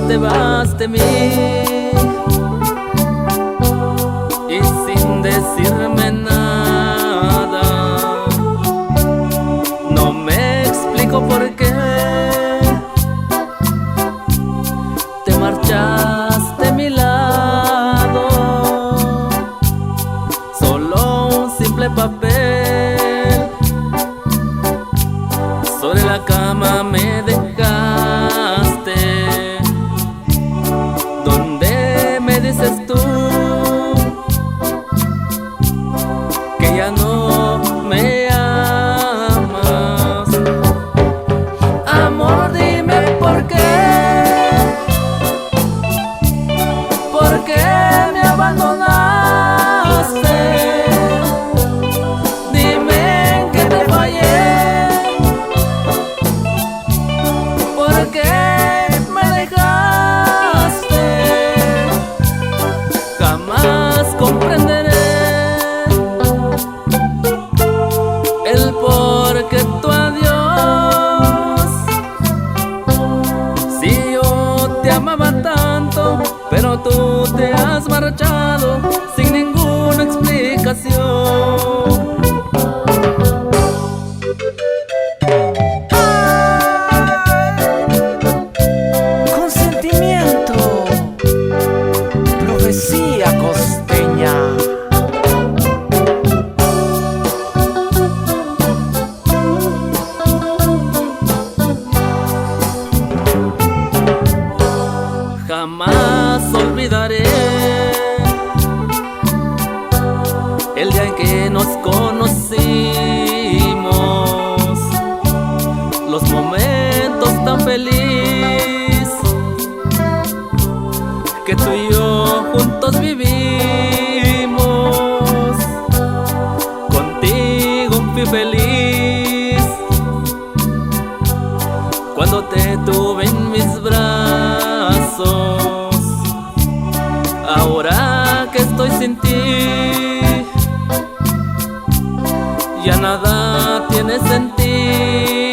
Te vas de mí y sin decirme nada. No me explico por qué te marchas de mi lado. Solo un simple papel sobre la cama me dejaste, donde me dices tú que ya no me amas. Amor, dime por qué me abandonaste. Dime en qué te fallé, por qué me dejaste. Jamás comprenderé el por qué tu adiós. Si yo te amaba tanto, pero tú te has marchado sin ninguna explicación. Consentimiento, profecía costeña. Jamás olvidaré el día en que nos conocimos, los momentos tan felices que tú y yo juntos vivimos. Contigo fui feliz cuando te tuve en mis brazos. Ahora que estoy sin ti, ya nada tiene sentido.